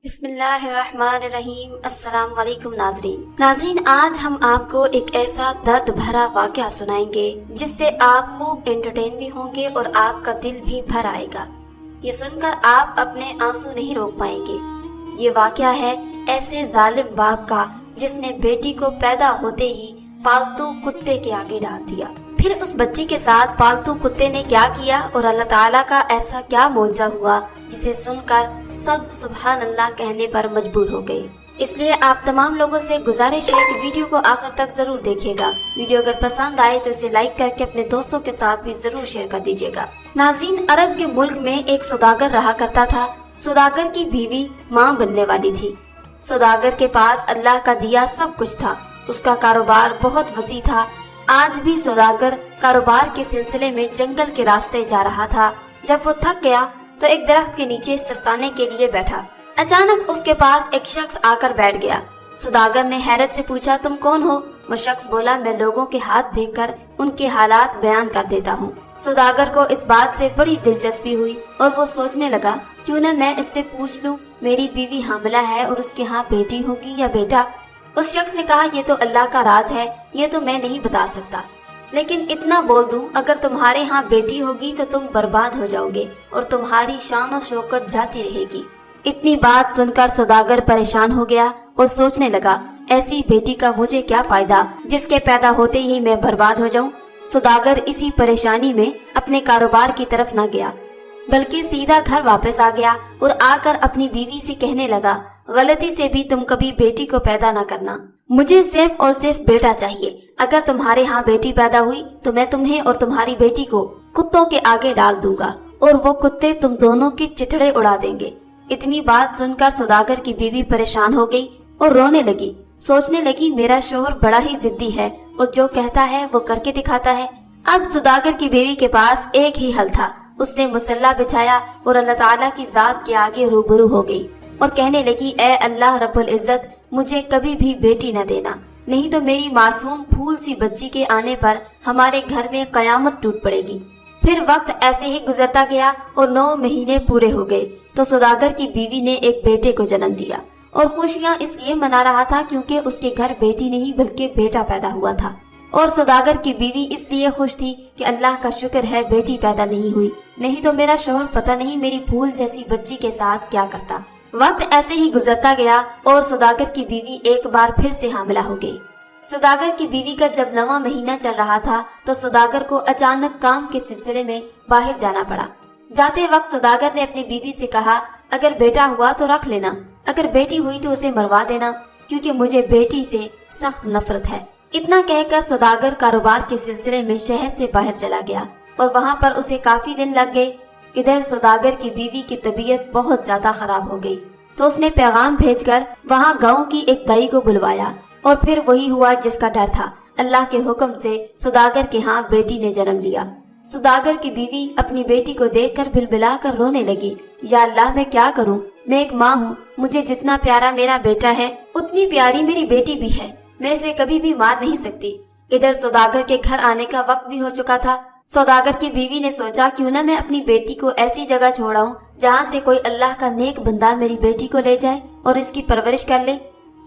بسم اللہ الرحمن الرحیم۔ السلام علیکم ناظرین، آج ہم آپ کو ایک ایسا درد بھرا واقعہ سنائیں گے جس سے آپ خوب انٹرٹین بھی ہوں گے اور آپ کا دل بھی بھر آئے گا۔ یہ سن کر آپ اپنے آنسو نہیں روک پائیں گے۔ یہ واقعہ ہے ایسے ظالم باپ کا جس نے بیٹی کو پیدا ہوتے ہی پالتو کتے کے آگے ڈال دیا۔ پھر اس بچی کے ساتھ پالتو کتے نے کیا کیا اور اللہ تعالیٰ کا ایسا کیا معجزہ ہوا جسے سن کر سب سبحان اللہ کہنے پر مجبور ہو گئے۔ اس لیے آپ تمام لوگوں سے گزارش ہے کہ ویڈیو کو آخر تک ضرور دیکھیے گا۔ ویڈیو اگر پسند آئے تو اسے لائک کر کے اپنے دوستوں کے ساتھ بھی ضرور شیئر کر دیجیے گا۔ ناظرین، عرب کے ملک میں ایک سوداگر رہا کرتا تھا۔ سوداگر کی بیوی ماں بننے والی تھی۔ سوداگر کے پاس اللہ کا دیا سب کچھ تھا۔ اس کا کاروبار بہت وسیع تھا۔ آج بھی سوداگر کاروبار کے سلسلے میں جنگل کے راستے جا رہا تھا۔ جب وہ تھک گیا تو ایک درخت کے نیچے سستانے کے لیے بیٹھا۔ اچانک اس کے پاس ایک شخص آ کر بیٹھ گیا۔ سوداگر نے حیرت سے پوچھا، تم کون ہو؟ وہ شخص بولا، میں لوگوں کے ہاتھ دیکھ کر ان کے حالات بیان کر دیتا ہوں۔ سوداگر کو اس بات سے بڑی دلچسپی ہوئی اور وہ سوچنے لگا، کیوں نہ میں اس سے پوچھ لوں میری بیوی حاملہ ہے اور اس کے ہاں بیٹی ہوگی یا بیٹا۔ اس شخص نے کہا، یہ تو اللہ کا راز ہے، یہ تو میں نہیں بتا سکتا، لیکن اتنا بول دوں اگر تمہارے ہاں بیٹی ہوگی تو تم برباد ہو جاؤ گے اور تمہاری شان و شوکت جاتی رہے گی۔ اتنی بات سن کر سوداگر پریشان ہو گیا اور سوچنے لگا، ایسی بیٹی کا مجھے کیا فائدہ جس کے پیدا ہوتے ہی میں برباد ہو جاؤں۔ سوداگر اسی پریشانی میں اپنے کاروبار کی طرف نہ گیا بلکہ سیدھا گھر واپس آ گیا اور آ کر اپنی بیوی سے کہنے لگا، غلطی سے بھی تم کبھی بیٹی کو پیدا نہ کرنا، مجھے صرف اور صرف بیٹا چاہیے۔ اگر تمہارے ہاں بیٹی پیدا ہوئی تو میں تمہیں اور تمہاری بیٹی کو کتوں کے آگے ڈال دوں گا اور وہ کتے تم دونوں کی چتھڑے اڑا دیں گے۔ اتنی بات سن کر سوداگر کی بیوی پریشان ہو گئی اور رونے لگی۔ سوچنے لگی، میرا شوہر بڑا ہی ضدی ہے اور جو کہتا ہے وہ کر کے دکھاتا ہے۔ اب سوداگر کی بیوی کے پاس ایک ہی حل تھا۔ اس نے مصلی بچھایا اور اللہ تعالیٰ کی ذات کے آگے روبرو ہو گئی اور کہنے لگی، اے اللہ رب العزت، مجھے کبھی بھی بیٹی نہ دینا، نہیں تو میری معصوم پھول سی بچی کے آنے پر ہمارے گھر میں قیامت ٹوٹ پڑے گی۔ پھر وقت ایسے ہی گزرتا گیا اور 9 مہینے پورے ہو گئے تو سوداگر کی بیوی نے ایک بیٹے کو جنم دیا اور خوشیاں اس لیے منا رہا تھا کیونکہ اس کے گھر بیٹی نہیں بلکہ بیٹا پیدا ہوا تھا۔ اور سوداگر کی بیوی اس لیے خوش تھی کہ اللہ کا شکر ہے بیٹی پیدا نہیں ہوئی، نہیں تو میرا شوہر پتہ نہیں میری پھول جیسی بچی کے ساتھ کیا کرتا۔ وقت ایسے ہی گزرتا گیا اور سوداگر کی بیوی ایک بار پھر سے حاملہ ہو گئی۔ سوداگر کی بیوی کا جب 9واں مہینہ چل رہا تھا تو سوداگر کو اچانک کام کے سلسلے میں باہر جانا پڑا۔ جاتے وقت سوداگر نے اپنی بیوی سے کہا، اگر بیٹا ہوا تو رکھ لینا، اگر بیٹی ہوئی تو اسے مروا دینا، کیونکہ مجھے بیٹی سے سخت نفرت ہے۔ اتنا کہہ کر سوداگر کاروبار کے سلسلے میں شہر سے باہر چلا گیا اور وہاں پر اسے کافی دن لگ گئے۔ ادھر سوداگر کی بیوی کی طبیعت بہت زیادہ خراب ہو گئی تو اس نے پیغام بھیج کر وہاں گاؤں کی ایک دائی کو بلوایا اور پھر وہی ہوا جس کا ڈر تھا۔ اللہ کے حکم سے سوداگر کے ہاں بیٹی نے جنم لیا۔ سوداگر کی بیوی اپنی بیٹی کو دیکھ کر بلبلا کر رونے لگی، یا اللہ میں کیا کروں، میں ایک ماں ہوں، مجھے جتنا پیارا میرا بیٹا ہے اتنی پیاری میری بیٹی بھی ہے، میں اسے کبھی بھی مار نہیں سکتی۔ ادھر سوداگر کے گھر آنے کا وقت بھی ہو چکا تھا۔ سوداگر کی بیوی نے سوچا، کیوں نہ میں اپنی بیٹی کو ایسی جگہ چھوڑاؤں جہاں سے کوئی اللہ کا نیک بندہ میری بیٹی کو لے جائے اور اس کی پرورش کر لے،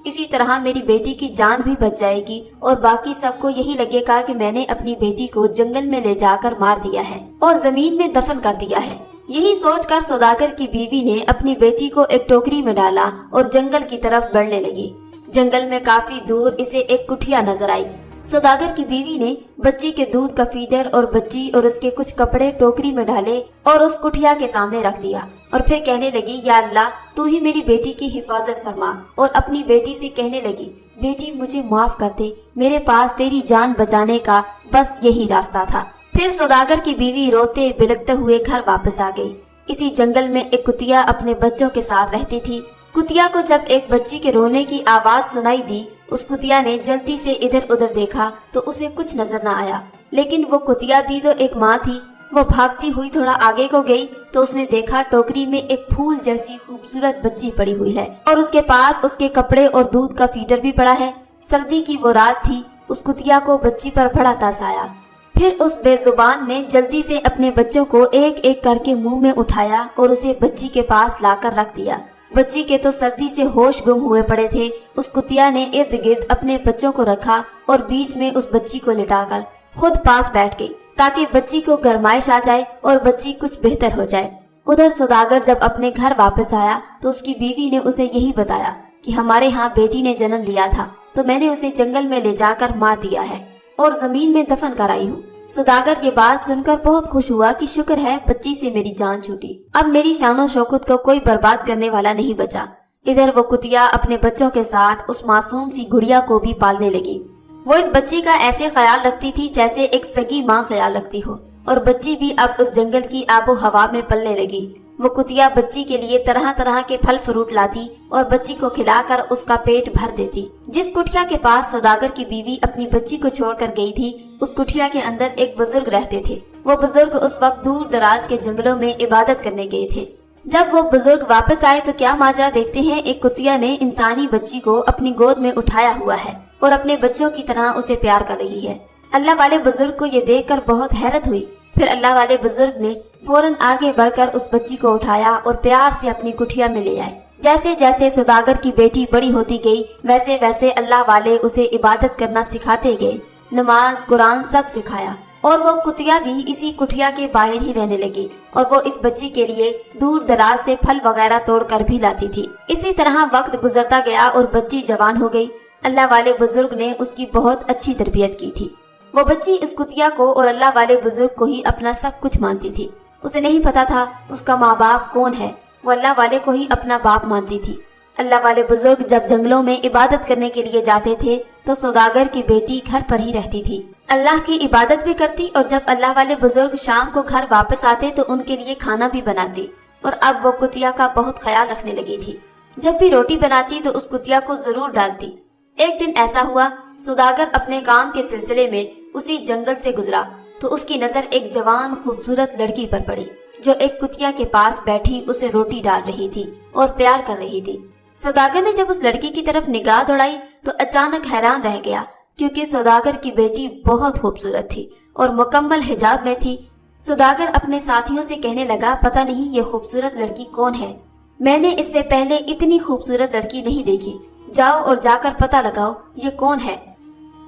اسی طرح میری بیٹی کی جان بھی بچ جائے گی اور باقی سب کو یہی لگے گا کہ میں نے اپنی بیٹی کو جنگل میں لے جا کر مار دیا ہے اور زمین میں دفن کر دیا ہے۔ یہی سوچ کر سوداگر کی بیوی نے اپنی بیٹی کو ایک ٹوکری میں ڈالا اور جنگل کی طرف بڑھنے لگی۔ جنگل میں کافی دور اسے ایک کٹھیا نظر آئی۔ سوداگر کی بیوی نے بچی کے دودھ کا فیڈر اور بچی اور اس کے کچھ کپڑے ٹوکری میں ڈالے اور اس کٹھیا کے سامنے رکھ دیا اور پھر کہنے لگی، یا اللہ تو ہی میری بیٹی کی حفاظت فرما، اور اپنی بیٹی سے کہنے لگی، بیٹی مجھے معاف کر دے، میرے پاس تیری جان بچانے کا بس یہی راستہ تھا۔ پھر سوداگر کی بیوی روتے بلکتے ہوئے گھر واپس آ گئی۔ اسی جنگل میں ایک کتیا اپنے بچوں کے ساتھ رہتی تھی۔ کتیا کو جب ایک بچی کے رونے کی آواز سنائی دی، اس کتیا نے جلدی سے ادھر ادھر دیکھا تو اسے کچھ نظر نہ آیا، لیکن وہ کتیا بھی تو ایک ماں تھی۔ وہ بھاگتی ہوئی تھوڑا آگے کو گئی تو اس نے دیکھا ٹوکری میں ایک پھول جیسی خوبصورت بچی پڑی ہوئی ہے اور اس کے پاس اس کے کپڑے اور دودھ کا فیڈر بھی پڑا ہے۔ سردی کی وہ رات تھی۔ اس کتیا کو بچی پر بڑا ترس آیا۔ پھر اس بے زبان نے جلدی سے اپنے بچوں کو ایک ایک کر کے منہ میں اٹھایا اور اسے بچی کے پاس لا کر رکھ دیا۔ बच्ची के तो सर्दी से होश गुम हुए पड़े थे। उस कुतिया ने इर्द गिर्द अपने बच्चों को रखा और बीच में उस बच्ची को लिटाकर खुद पास बैठ गई ताकि बच्ची को गरमाइश आ जाए और बच्ची कुछ बेहतर हो जाए। उधर सौदागर जब अपने घर वापस आया तो उसकी बीवी ने उसे यही बताया कि हमारे यहाँ बेटी ने जन्म लिया था, तो मैंने उसे जंगल में ले जाकर मार दिया है और जमीन में दफन कराई हूँ। सौदागर ये बात सुनकर बहुत खुश हुआ कि शुक्र है बच्ची से मेरी जान छूटी, अब मेरी शानो शौकत को कोई बर्बाद करने वाला नहीं बचा। इधर वो कुतिया अपने बच्चों के साथ उस मासूम सी गुड़िया को भी पालने लगी। वो इस बच्ची का ऐसे ख्याल रखती थी जैसे एक सगी माँ ख्याल रखती हो, और बच्ची भी अब उस जंगल की आबो हवा में पलने लगी। वो कुतिया बच्ची के लिए तरह तरह के फल फ्रूट लाती और बच्ची को खिलाकर उसका पेट भर देती। जिस कुटिया के पास सौदागर की बीवी अपनी बच्ची को छोड़कर गई थी, उस कुटिया के अंदर एक बुजुर्ग रहते थे। वो बुजुर्ग उस वक्त दूर दराज के जंगलों में इबादत करने गए थे। जब वो बुजुर्ग वापस आए तो क्या माजरा देखते हैं, एक कुतिया ने इंसानी बच्ची को अपनी गोद में उठाया हुआ है और अपने बच्चों की तरह उसे प्यार कर रही है। अल्लाह वाले बुजुर्ग को ये देखकर बहुत हैरत हुई। फिर अल्लाह वाले बुजुर्ग ने फौरन आगे बढ़कर उस बच्ची को उठाया और प्यार से अपनी कुटिया में ले आए। जैसे जैसे सौदागर की बेटी बड़ी होती गई, वैसे वैसे अल्लाह वाले उसे इबादत करना सिखाते गए, नमाज कुरान सब सिखाया, और वो कुतिया भी इसी कुटिया के बाहर ही रहने लगी और वो इस बच्ची के लिए दूर दराज से फल वगैरह तोड़ कर भी लाती थी। इसी तरह वक्त गुजरता गया और बच्ची जवान हो गई। अल्लाह वाले बुजुर्ग ने उसकी बहुत अच्छी तरबियत की थी। वो बच्ची इस कुतिया को और अल्लाह वाले बुजुर्ग को ही अपना सब कुछ मानती थी। उसे नहीं पता था उसका माँ बाप कौन है, वो अल्लाह वाले को ही अपना बाप मानती थी। अल्लाह वाले बुजुर्ग जब जंगलों में इबादत करने के लिए जाते थे तो सौदागर की बेटी घर पर ही रहती थी, अल्लाह की इबादत भी करती, और जब अल्लाह वाले बुजुर्ग शाम को घर वापस आते तो उनके लिए खाना भी बनाती। और अब वो कुतिया का बहुत ख्याल रखने लगी थी। जब भी रोटी बनाती तो उस कुतिया को जरूर डालती। एक दिन ऐसा हुआ, सौदागर अपने काम के सिलसिले में उसी जंगल से गुजरा तो उसकी नजर एक जवान खूबसूरत लड़की पर पड़ी जो एक कुतिया के पास बैठी उसे रोटी डाल रही थी और प्यार कर रही थी। सौदागर ने जब उस लड़की की तरफ निगाह दौड़ाई तो अचानक हैरान रह गया, क्योंकि सौदागर की बेटी बहुत खूबसूरत थी और मुकम्मल हिजाब में थी। सौदागर अपने साथियों से कहने लगा, पता नहीं ये खूबसूरत लड़की कौन है, मैंने इससे पहले इतनी खूबसूरत लड़की नहीं देखी, जाओ और जाकर पता लगाओ ये कौन है।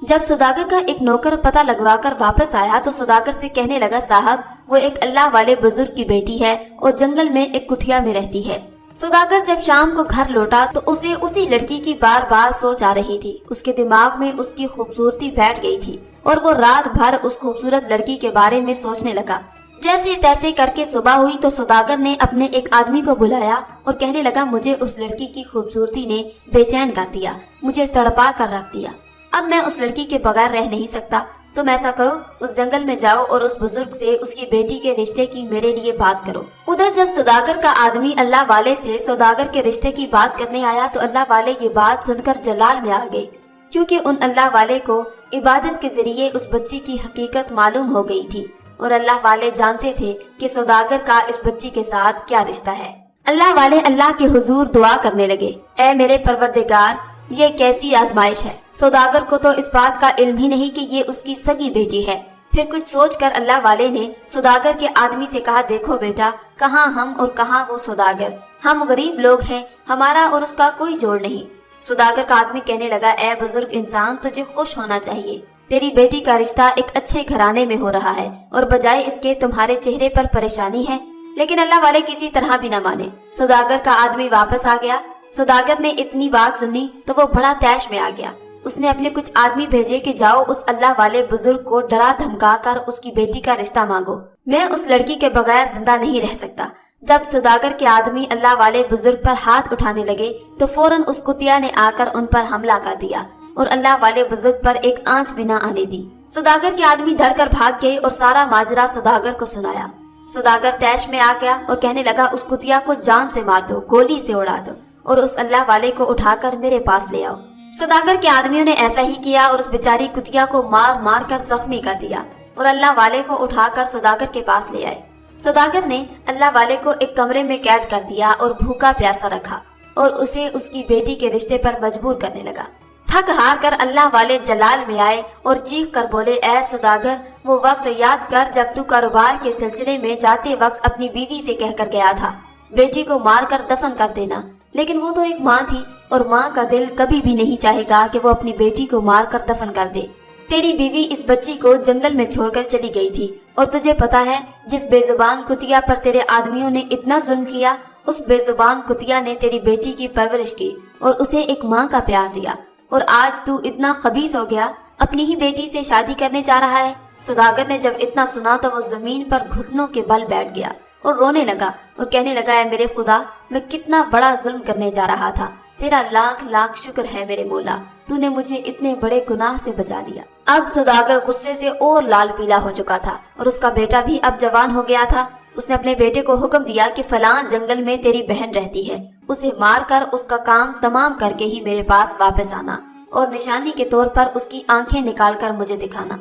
जब सौदागर का एक नौकर पता लगवाकर वापस आया तो सौदागर से कहने लगा, साहब वो एक अल्लाह वाले बुजुर्ग की बेटी है और जंगल में एक कुटिया में रहती है। सौदागर जब शाम को घर लौटा तो उसे उसी लड़की की बार बार सोच आ रही थी। उसके दिमाग में उसकी खूबसूरती बैठ गई थी और वो रात भर उस खूबसूरत लड़की के बारे में सोचने लगा। जैसे तैसे करके सुबह हुई तो सौदागर ने अपने एक आदमी को बुलाया और कहने लगा, मुझे उस लड़की की खूबसूरती ने बेचैन कर दिया, मुझे तड़पा कर रख दिया, अब मैं उस लड़की के बगैर रह नहीं सकता। तुम ऐसा करो, उस जंगल में जाओ और उस बुजुर्ग से उसकी बेटी के रिश्ते की मेरे लिए बात करो। उधर जब सौदागर का आदमी अल्लाह वाले से सौदागर के रिश्ते की बात करने आया तो अल्लाह वाले ये बात सुनकर जलाल में आ गए, क्योंकि उन अल्लाह वाले को इबादत के जरिए उस बच्ची की हकीकत मालूम हो गई थी और अल्लाह वाले जानते थे कि सौदागर का इस बच्ची के साथ क्या रिश्ता है। अल्लाह वाले अल्लाह के हुजूर दुआ करने लगे, ऐ मेरे परवरदिगार, ये कैसी आजमाइश है, सौदागर को तो इस बात का इल्म ही नहीं कि ये उसकी सगी बेटी है। फिर कुछ सोचकर अल्लाह वाले ने सौदागर के आदमी से कहा, देखो बेटा, कहाँ हम और कहाँ वो सौदागर, हम गरीब लोग हैं, हमारा और उसका कोई जोड़ नहीं। सौदागर का आदमी कहने लगा, ऐ बुजुर्ग इंसान, तुझे खुश होना चाहिए, तेरी बेटी का रिश्ता एक अच्छे घराने में हो रहा है और बजाय इसके तुम्हारे चेहरे पर परेशानी है। लेकिन अल्लाह वाले किसी तरह भी न माने। सौदागर का आदमी वापस आ गया। सौदागर ने इतनी बात सुनी तो वो बड़ा तैश में आ गया। उसने अपने कुछ आदमी भेजे कि जाओ उस अल्लाह वाले बुजुर्ग को डरा धमका कर उसकी बेटी का रिश्ता मांगो, मैं उस लड़की के बगैर जिंदा नहीं रह सकता। जब सौदागर के आदमी अल्लाह वाले बुजुर्ग पर हाथ उठाने लगे तो फौरन उस कुतिया ने आकर उन पर हमला कर दिया और अल्लाह वाले बुजुर्ग पर एक आंच भी न आने दी। सौदागर के आदमी डर कर भाग गए और सारा माजरा सौदागर को सुनाया। सौदागर तैश में आ गया और कहने लगा, उस कुतिया को जान से मार दो, गोली से उड़ा दो और उस अल्लाह वाले को उठाकर मेरे पास ले आओ। सौदागर के आदमियों ने ऐसा ही किया और उस बेचारी कुतिया को मार मार कर जख्मी कर दिया और अल्लाह वाले को उठाकर सौदागर के पास ले आए। सौदागर ने अल्लाह वाले को एक कमरे में कैद कर दिया और भूखा प्यासा रखा और उसे उसकी बेटी के रिश्ते पर मजबूर करने लगा। थक हार कर अल्लाह वाले जलाल में आए और चीख कर बोले, ऐ सौदागर, वो वक्त याद कर जब तू कारोबार के सिलसिले में जाते वक्त अपनी बीवी से कहकर गया था, बेटी को मार कर दफन कर देना, लेकिन वो तो एक माँ थी और माँ का दिल कभी भी नहीं चाहेगा कि वो अपनी बेटी को मार कर दफन कर दे। तेरी बीवी इस बच्ची को जंगल में छोड़कर चली गई थी और तुझे पता है जिस बेजुबान कुतिया पर तेरे आदमियों ने इतना जुल्म किया, उस बेजुबान कुतिया ने तेरी बेटी की परवरिश की और उसे एक माँ का प्यार दिया, और आज तू इतना खबीस हो गया, अपनी ही बेटी से शादी करने जा रहा है। सौदागर ने जब इतना सुना तो वो जमीन पर घुटनों के बल बैठ गया और रोने लगा और कहने लगा, है मेरे खुदा, मैं कितना बड़ा जुल्म करने जा रहा था। तेरा लाख लाख शुक्र है मेरे मौला, तूने मुझे इतने बड़े गुनाह से बचा लिया। अब सौदागर गुस्से से और लाल पीला हो चुका था और उसका बेटा भी अब जवान हो गया था। उसने अपने बेटे को हुक्म दिया कि फलां जंगल में तेरी बहन रहती है, उसे मार कर उसका काम तमाम करके ही मेरे पास वापस आना और निशानी के तौर पर उसकी आंखें निकाल कर मुझे दिखाना।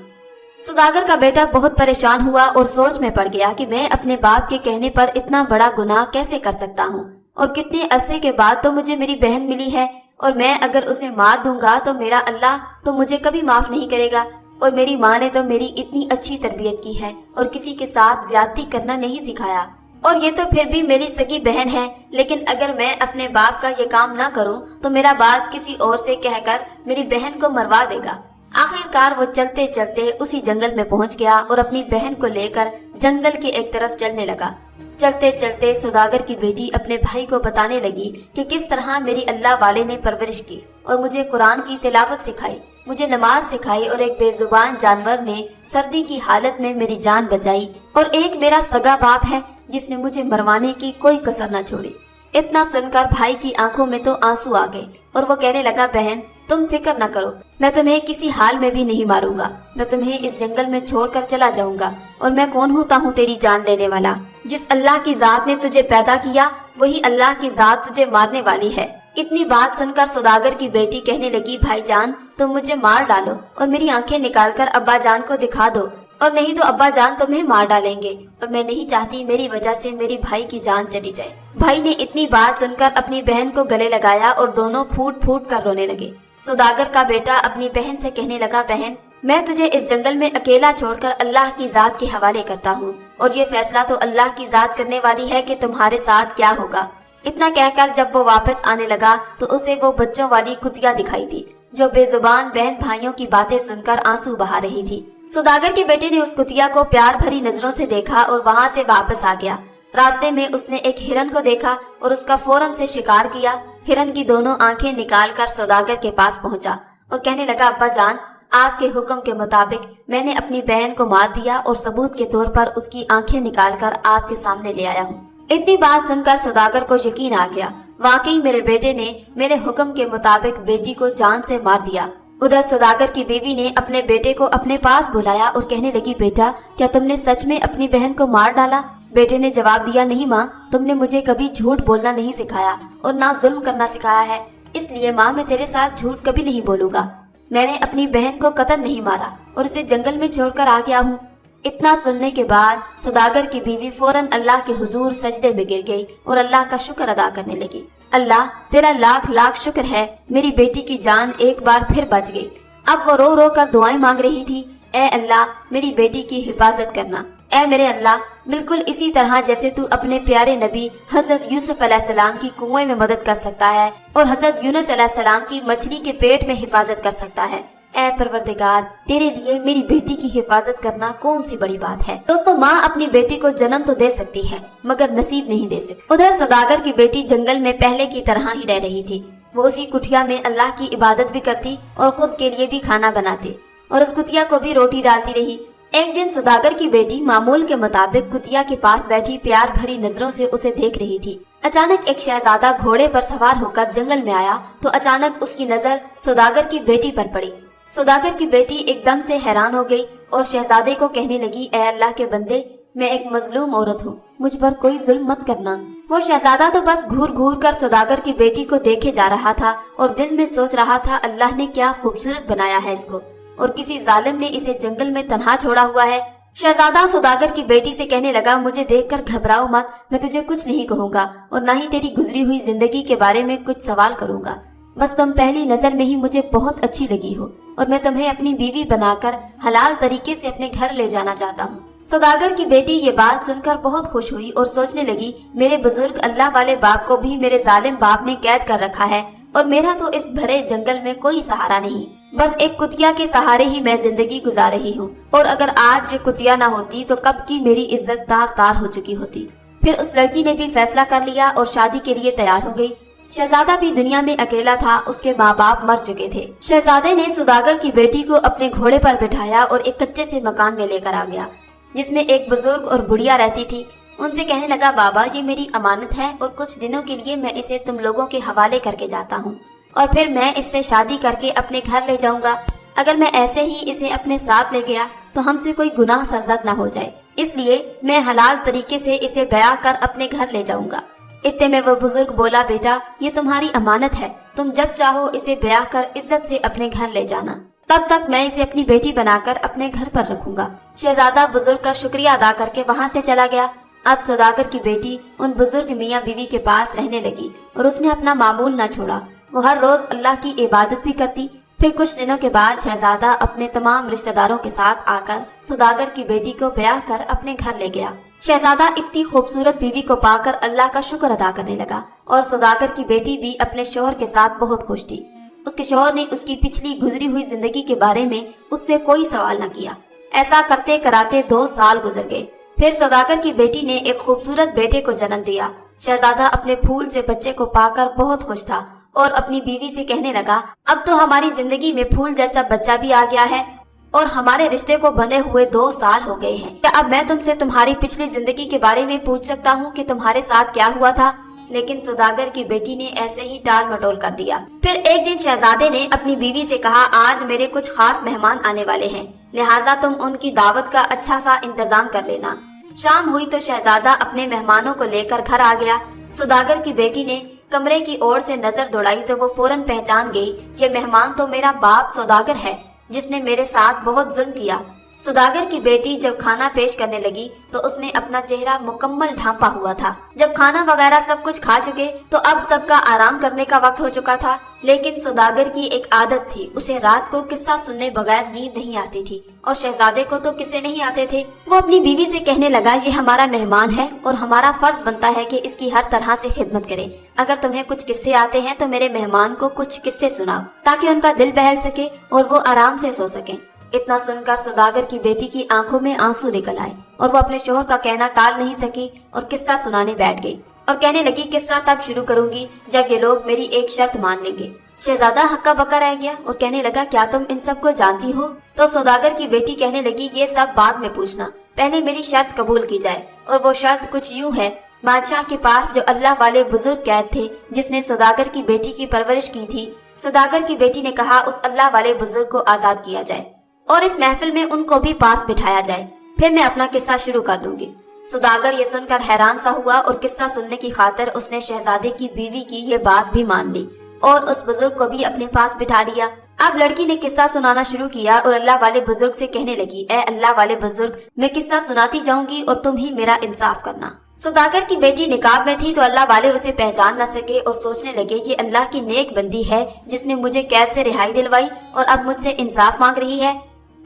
सौदागर का बेटा बहुत परेशान हुआ और सोच में पड़ गया कि मैं अपने बाप के कहने पर इतना बड़ा गुनाह कैसे कर सकता हूँ, और कितने अरसे के बाद तो मुझे मेरी बहन मिली है, और मैं अगर उसे मार दूंगा तो मेरा अल्लाह तो मुझे कभी माफ नहीं करेगा, और मेरी माँ ने तो मेरी इतनी अच्छी तरबियत की है और किसी के साथ ज्यादती करना नहीं सिखाया, और ये तो फिर भी मेरी सगी बहन है। लेकिन अगर मैं अपने बाप का ये काम ना करूं तो मेरा बाप किसी और से कहकर मेरी बहन को मरवा देगा। आखिरकार वो चलते चलते उसी जंगल में पहुंच गया और अपनी बहन को लेकर जंगल की एक तरफ चलने लगा। चलते चलते सौदागर की बेटी अपने भाई को बताने लगी कि किस तरह मेरी अल्लाह वाले ने परवरिश की और मुझे कुरान की तिलावत सिखाई, मुझे नमाज सिखाई, और एक बेजुबान जानवर ने सर्दी की हालत में मेरी जान बचाई, और एक मेरा सगा बाप है जिसने मुझे मरवाने की कोई कसर न छोड़ी। इतना सुनकर भाई की आंखों में तो आंसू आ गए और वो कहने लगा, बहन तुम फिक्र न करो, मैं तुम्हें किसी हाल में भी नहीं मारूंगा, मैं तुम्हें इस जंगल में छोड़कर चला जाऊंगा, और मैं कौन होता हूँ तेरी जान लेने वाला। जिस अल्लाह की जात ने तुझे पैदा किया वही अल्लाह की जात तुझे मारने वाली है। इतनी बात सुनकर सौदागर की बेटी कहने लगी, भाईजान तुम मुझे मार डालो और मेरी आंखें निकालकर अब्बा जान को दिखा दो, और नहीं तो अब्बा जान तुम्हें मार डालेंगे, और मैं नहीं चाहती मेरी वजह से मेरी भाई की जान चली जाए। भाई ने इतनी बात सुनकर अपनी बहन को गले लगाया और दोनों फूट फूट कर रोने लगे। सौदागर का बेटा अपनी बहन से कहने लगा, बहन मैं तुझे इस जंगल में अकेला छोड़कर अल्लाह की जात के हवाले करता हूँ, और ये फैसला तो अल्लाह की जात करने वाली है कि तुम्हारे साथ क्या होगा। इतना कहकर जब वो वापस आने लगा तो उसे वो बच्चों वाली कुतिया दिखाई दी जो बेजुबान बहन भाइयों की बातें सुनकर आंसू बहा रही थी। सौदागर के बेटे ने उस कुतिया को प्यार भरी नजरों से देखा और वहाँ से वापस आ गया। रास्ते में उसने एक हिरन को देखा और उसका फौरन से शिकार किया। हिरन की दोनों आंखें निकालकर सौदागर के पास पहुंचा और कहने लगा, अब्बा जान आपके हुक्म के मुताबिक मैंने अपनी बहन को मार दिया और सबूत के तौर पर उसकी आंखें निकालकर आपके सामने ले आया हूँ। इतनी बात सुनकर सौदागर को यकीन आ गया, वाकई मेरे बेटे ने मेरे हुक्म के मुताबिक बेटी को जान से मार दिया। उधर सौदागर की बीवी ने अपने बेटे को अपने पास बुलाया और कहने लगी, बेटा क्या तुमने सच में अपनी बहन को मार डाला? बेटे ने जवाब दिया, नहीं माँ, तुमने मुझे कभी झूठ बोलना नहीं सिखाया और ना जुल्म करना सिखाया है, इसलिए माँ मैं तेरे साथ झूठ कभी नहीं बोलूंगा। मैंने अपनी बहन को कतल नहीं मारा और उसे जंगल में छोड़कर आ गया हूँ। इतना सुनने के बाद सौदागर की बीवी फौरन अल्लाह के हुजूर सजदे में गिर गई और अल्लाह का शुक्र अदा करने लगी। अल्लाह तेरा लाख लाख शुक्र है, मेरी बेटी की जान एक बार फिर बच गई। अब वो रो रो कर दुआएं मांग रही थी, ए अल्लाह मेरी बेटी की हिफाजत करना, ए मेरे अल्लाह बिल्कुल इसी तरह जैसे तू अपने प्यारे नबी हजरत यूसुफ अलैहिस्सलाम की कुएं में मदद कर सकता है और हजरत यूनुस अलैहिस्सलाम की मछली के पेट में हिफाजत कर सकता है। ऐ परवरदिगार तेरे लिए मेरी बेटी की हिफाजत करना कौन सी बड़ी बात है। दोस्तों माँ अपनी बेटी को जन्म तो दे सकती है मगर नसीब नहीं दे सकती। उधर सौदागर की बेटी जंगल में पहले की तरह ही रह रही थी। वो उसी कुटिया में अल्लाह की इबादत भी करती और खुद के लिए भी खाना बनाती और उस कुतिया को भी रोटी डालती रही। एक दिन सौदागर की बेटी मामूल के मुताबिक कुतिया के पास बैठी प्यार भरी नजरों से उसे देख रही थी। अचानक एक शहजादा घोड़े पर सवार होकर जंगल में आया तो अचानक उसकी नजर सौदागर की बेटी पर पड़ी। सौदागर की बेटी एकदम से हैरान हो गई और शहजादे को कहने लगी, ए अल्लाह के बंदे, मैं एक मजलूम औरत हूँ, मुझ पर कोई जुल्म मत करना। वो शहजादा तो बस घूर घूर कर सौदागर की बेटी को देखे जा रहा था और दिल में सोच रहा था, अल्लाह ने क्या खूबसूरत बनाया है इसको और किसी जालिम ने इसे जंगल में तन्हा छोड़ा हुआ है। शहजादा सौदागर की बेटी से कहने लगा, मुझे देखकर घबराओ मत, मैं तुझे कुछ नहीं कहूँगा और न ही तेरी गुजरी हुई जिंदगी के बारे में कुछ सवाल करूँगा। बस तुम पहली नजर में ही मुझे बहुत अच्छी लगी हो और मैं तुम्हें अपनी बीवी बनाकर हलाल तरीके से अपने घर ले जाना चाहता हूँ। सौदागर की बेटी ये बात सुनकर बहुत खुश हुई और सोचने लगी, मेरे बुजुर्ग अल्लाह वाले बाप को भी मेरे जालिम बाप ने कैद कर रखा है और मेरा तो इस भरे जंगल में कोई सहारा नहीं, बस एक कुतिया के सहारे ही मैं जिंदगी गुजार रही हूँ। और अगर आज ये कुतिया न होती तो कब की मेरी इज्जत तार तार हो चुकी होती। फिर उस लड़की ने भी फैसला कर लिया और शादी के लिए तैयार हो गई। शहजादा भी दुनिया में अकेला था, उसके माँ बाप मर चुके थे। शहजादे ने सौदागर की बेटी को अपने घोड़े पर बिठाया और एक कच्चे से मकान में लेकर आ गया, जिसमें एक बुजुर्ग और बुढ़िया रहती थी। उनसे कहने लगा, बाबा ये मेरी अमानत है और कुछ दिनों के लिए मैं इसे तुम लोगों के हवाले करके जाता हूँ और फिर मैं इससे शादी करके अपने घर ले जाऊंगा। अगर मैं ऐसे ही इसे अपने साथ ले गया तो हमसे कोई गुनाह सरजद न हो जाए, इसलिए मैं हलाल तरीके से इसे ब्याह कर अपने घर ले जाऊंगा। इतने में वो बुजुर्ग बोला, बेटा ये तुम्हारी अमानत है, तुम जब चाहो इसे ब्याह कर इज्जत से अपने घर ले जाना, तब तक मैं इसे अपनी बेटी बनाकर अपने घर पर रखूंगा। शहजादा बुजुर्ग का शुक्रिया अदा करके वहाँ से चला गया। अब सौदागर की बेटी उन बुजुर्ग मियाँ बीवी के पास रहने लगी और उसने अपना मामूल न छोड़ा। वो हर रोज अल्लाह की इबादत भी करती। फिर कुछ दिनों के बाद शहजादा अपने तमाम रिश्तेदारों के साथ आकर सौदागर की बेटी को ब्याह कर अपने घर ले गया। शहजादा इतनी खूबसूरत बीवी को पाकर अल्लाह का शुक्र अदा करने लगा और सौदागर की बेटी भी अपने शौहर के साथ बहुत खुश थी। उसके शौहर ने उसकी पिछली गुजरी हुई जिंदगी के बारे में उससे कोई सवाल न किया। ऐसा करते कराते 2 साल गुजर गए। फिर सौदागर की बेटी ने एक खूबसूरत बेटे को जन्म दिया। शहजादा अपने फूल से बच्चे को पाकर बहुत खुश था और अपनी बीवी से कहने लगा, अब तो हमारी जिंदगी में फूल जैसा बच्चा भी आ गया है और हमारे रिश्ते को बंधे हुए 2 साल हो गए हैं। क्या अब मैं तुमसे तुम्हारी पिछली जिंदगी के बारे में पूछ सकता हूँ कि तुम्हारे साथ क्या हुआ था? लेकिन सौदागर की बेटी ने ऐसे ही टाल मटोल कर दिया। फिर एक दिन शहजादे ने अपनी बीवी से कहा, आज मेरे कुछ खास मेहमान आने वाले हैं, लिहाजा तुम उनकी दावत का अच्छा सा इंतजाम कर लेना। शाम हुई तो शहजादा अपने मेहमानों को लेकर घर आ गया। सौदागर की बेटी ने कमरे की ओर से नजर दौड़ाई तो वो फौरन पहचान गई, ये मेहमान तो मेरा बाप सौदागर है, जिसने मेरे साथ बहुत जुल्म किया। सौदागर की बेटी जब खाना पेश करने लगी तो उसने अपना चेहरा मुकम्मल ढांपा हुआ था। जब खाना वगैरह सब कुछ खा चुके तो अब सबका आराम करने का वक्त हो चुका था। लेकिन सौदागर की एक आदत थी, उसे रात को किस्सा सुनने बगैर नींद नहीं आती थी और शहजादे को तो किस्से नहीं आते थे। वो अपनी बीवी से कहने लगा, ये हमारा मेहमान है और हमारा फर्ज बनता है कि इसकी हर तरह से खिदमत करें। अगर तुम्हें कुछ किस्से आते हैं तो मेरे मेहमान को कुछ किस्से सुनाओ ताकि उनका दिल बहल सके और वो आराम से सो सके। इतना सुनकर सौदागर की बेटी की आंखों में आंसू निकल आए और वो अपने शोहर का कहना टाल नहीं सकी और किस्सा सुनाने बैठ गई और कहने लगी, किस्सा तब शुरू करूंगी जब ये लोग मेरी एक शर्त मान लेंगे। शहजादा हक्का बक्का रह गया और कहने लगा, क्या तुम इन सब को जानती हो? तो सौदागर की बेटी कहने लगी, ये सब बाद में पूछना, पहले मेरी शर्त कबूल की जाए। और वो शर्त कुछ यूँ है, बादशाह के पास जो अल्लाह वाले बुजुर्ग कैद थे जिसने सौदागर की बेटी की परवरिश की थी, सौदागर की बेटी ने कहा उस अल्लाह वाले बुजुर्ग को आजाद किया जाए और इस महफिल में उनको भी पास बिठाया जाए, फिर मैं अपना किस्सा शुरू कर दूंगी। सौदागर ये सुनकर हैरान सा हुआ और किस्सा सुनने की खातिर उसने शहजादे की बीवी की ये बात भी मान ली और उस बुजुर्ग को भी अपने पास बिठा लिया। अब लड़की ने किस्सा सुनाना शुरू किया और अल्लाह वाले बुजुर्ग से कहने लगी, ए अल्लाह वाले बुजुर्ग, मैं किस्सा सुनाती जाऊंगी और तुम ही मेरा इंसाफ करना। सौदागर की बेटी निकाब में थी तो अल्लाह वाले उसे पहचान न सके और सोचने लगे, ये अल्लाह की नेक बंदी है जिसने मुझे कैद से रिहाई दिलवाई और अब मुझसे इंसाफ मांग रही है।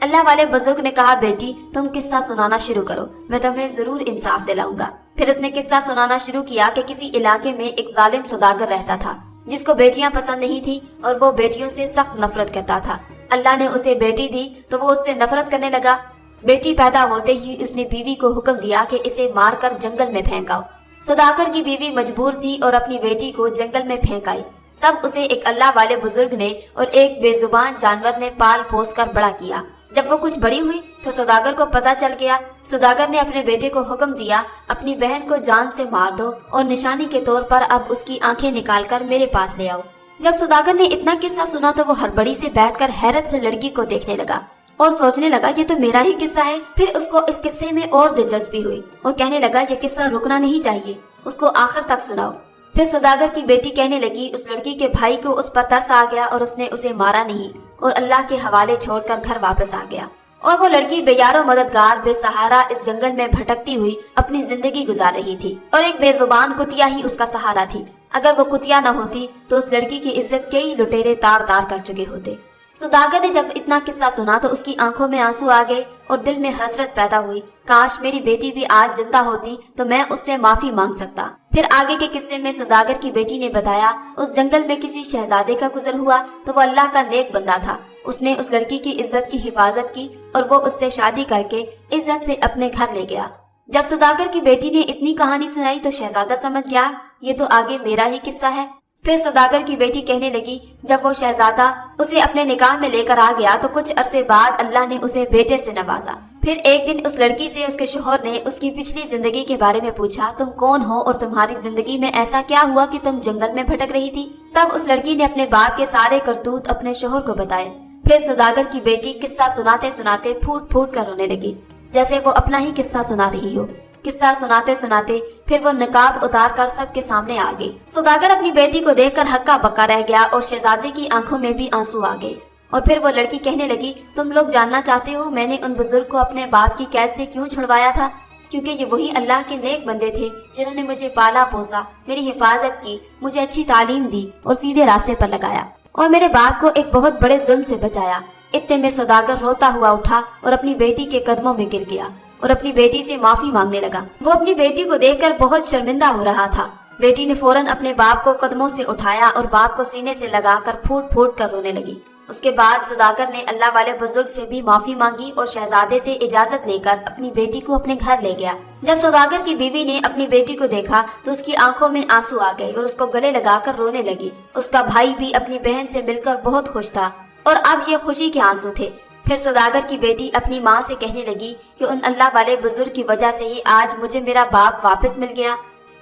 अल्लाह वाले बुजुर्ग ने कहा, बेटी तुम किस्सा सुनाना शुरू करो, मैं तुम्हें जरूर इंसाफ दिलाऊंगा। फिर उसने किस्सा सुनाना शुरू किया कि किसी इलाके में एक जालिम सौदागर रहता था जिसको बेटियां पसंद नहीं थी और वो बेटियों से सख्त नफरत करता था। अल्लाह ने उसे बेटी दी तो वो उससे नफरत करने लगा। बेटी पैदा होते ही उसने बीवी को हुक्म दिया कि इसे मारकर जंगल में फेंक आओ। सौदागर की बीवी मजबूर थी और अपनी बेटी को जंगल में फेंक आई। तब उसे एक अल्लाह वाले बुजुर्ग ने और एक बेजुबान जानवर ने पाल पोस कर बड़ा किया। जब वो कुछ बड़ी हुई तो सौदागर को पता चल गया। सौदागर ने अपने बेटे को हुक्म दिया, अपनी बहन को जान से मार दो और निशानी के तौर पर अब उसकी आंखें निकालकर मेरे पास ले आओ। जब सौदागर ने इतना किस्सा सुना तो वो हड़बड़ी से बैठकर हैरत से लड़की को देखने लगा और सोचने लगा, ये तो मेरा ही किस्सा है। फिर उसको इस किस्से में और दिलचस्पी हुई और कहने लगा, ये किस्सा रुकना नहीं चाहिए, उसको आखिर तक सुनाओ। फिर सौदागर की बेटी कहने लगी, उस लड़की के भाई को उस पर तरस आ गया और उसने उसे मारा नहीं और अल्लाह के हवाले छोड़कर घर वापस आ गया। और वो लड़की बेयारो मददगार बेसहारा इस जंगल में भटकती हुई अपनी जिंदगी गुजार रही थी और एक बेजुबान कुतिया ही उसका सहारा थी। अगर वो कुतिया न होती तो उस लड़की की इज्जत कई लुटेरे तार तार कर चुके होते। सौदागर ने जब इतना किस्सा सुना तो उसकी आंखों में आंसू आ गए और दिल में हसरत पैदा हुई। काश मेरी बेटी भी आज जिंदा होती तो मैं उससे माफी मांग सकता। फिर आगे के किस्से में सौदागर की बेटी ने बताया, उस जंगल में किसी शहजादे का गुजर हुआ तो वो अल्लाह का नेक बंदा था। उसने उस लड़की की इज्जत की हिफाजत की और वो उससे शादी करके इज्जत से अपने घर ले गया। जब सौदागर की बेटी ने इतनी कहानी सुनाई तो शहजादा समझ गया ये तो आगे मेरा ही किस्सा है। फिर सौदागर की बेटी कहने लगी, जब वो शहजादा उसे अपने निकाह में लेकर आ गया तो कुछ अरसे बाद अल्लाह ने उसे बेटे से नवाजा। फिर एक दिन उस लड़की से उसके शोहर ने उसकी पिछली जिंदगी के बारे में पूछा, तुम कौन हो और तुम्हारी जिंदगी में ऐसा क्या हुआ कि तुम जंगल में भटक रही थी। तब उस लड़की ने अपने बाप के सारे करतूत अपने शोहर को बताए। फिर सौदागर की बेटी किस्सा सुनाते सुनाते फूट फूट कर रोने लगी, जैसे वो अपना ही किस्सा सुना रही हो। किस्सा सुनाते सुनाते फिर वो नकाब उतार कर सबके सामने आ गई। सौदागर अपनी बेटी को देखकर हक्का बक्का रह गया और शहजादे की आंखों में भी आंसू आ गए। और फिर वो लड़की कहने लगी, तुम लोग जानना चाहते हो मैंने उन बुजुर्ग को अपने बाप की कैद से क्यों छुड़वाया था? क्योंकि ये वही अल्लाह के नेक बंदे थे जिन्होंने मुझे पाला पोसा, मेरी हिफाजत की, मुझे अच्छी तालीम दी और सीधे रास्ते पर लगाया और मेरे बाप को एक बहुत बड़े जुल्म से बचाया। इतने में सौदागर रोता हुआ उठा और अपनी बेटी के कदमों में गिर गया और अपनी बेटी से माफी मांगने लगा। वो अपनी बेटी को देखकर बहुत शर्मिंदा हो रहा था। बेटी ने फौरन अपने बाप को कदमों से उठाया और बाप को सीने से लगाकर फूट फूट कर रोने लगी। उसके बाद सौदागर ने अल्लाह वाले बुजुर्ग से भी माफी मांगी और शहजादे से इजाजत लेकर अपनी बेटी को अपने घर ले गया। जब सौदागर की बीवी ने अपनी बेटी को देखा तो उसकी आंखों में आंसू आ गए और उसको गले लगाकर रोने लगी। उसका भाई भी अपनी बहन से मिलकर बहुत खुश था और अब ये खुशी के आंसू थे। फिर सौदागर की बेटी अपनी माँ से कहने लगी कि उन अल्लाह वाले बुजुर्ग की वजह से ही आज मुझे मेरा बाप वापस मिल गया।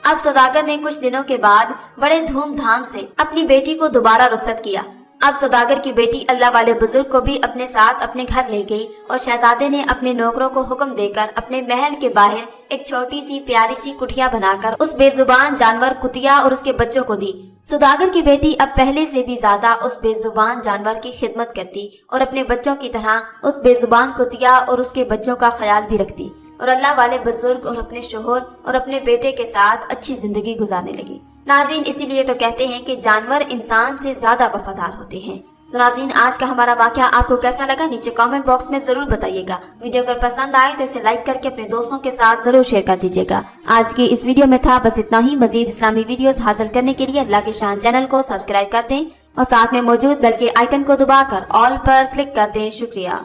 अब सौदागर ने कुछ दिनों के बाद बड़े धूमधाम से अपनी बेटी को दोबारा रुखसत किया। अब सौदागर की बेटी अल्लाह वाले बुजुर्ग को भी अपने साथ अपने घर ले गई और शहजादे ने अपने नौकरों को हुक्म देकर अपने महल के बाहर एक छोटी सी प्यारी सी कुटिया बनाकर उस बेजुबान जानवर कुतिया और उसके बच्चों को दी। सौदागर की बेटी अब पहले से भी ज्यादा उस बेजुबान जानवर की खिदमत करती और अपने बच्चों की तरह उस बेजुबान कुतिया और उसके बच्चों का ख्याल भी रखती और अल्लाह वाले बुजुर्ग और अपने शोहर और अपने बेटे के साथ अच्छी जिंदगी गुजारने लगी। नाज़रीन, इसीलिए तो कहते हैं कि जानवर इंसान से ज्यादा वफादार होते हैं। तो नाज़रीन, आज का हमारा वाकया आपको कैसा लगा नीचे कमेंट बॉक्स में जरूर बताइएगा। वीडियो अगर पसंद आए तो इसे लाइक करके अपने दोस्तों के साथ जरूर शेयर कर दीजिएगा। आज की इस वीडियो में था बस इतना ही। मजीद इस्लामी वीडियोस हासिल करने के लिए अल्लाह के शान चैनल को सब्सक्राइब कर दें और साथ में मौजूद बेल के आइकन को दबाकर ऑल पर क्लिक कर दें। शुक्रिया।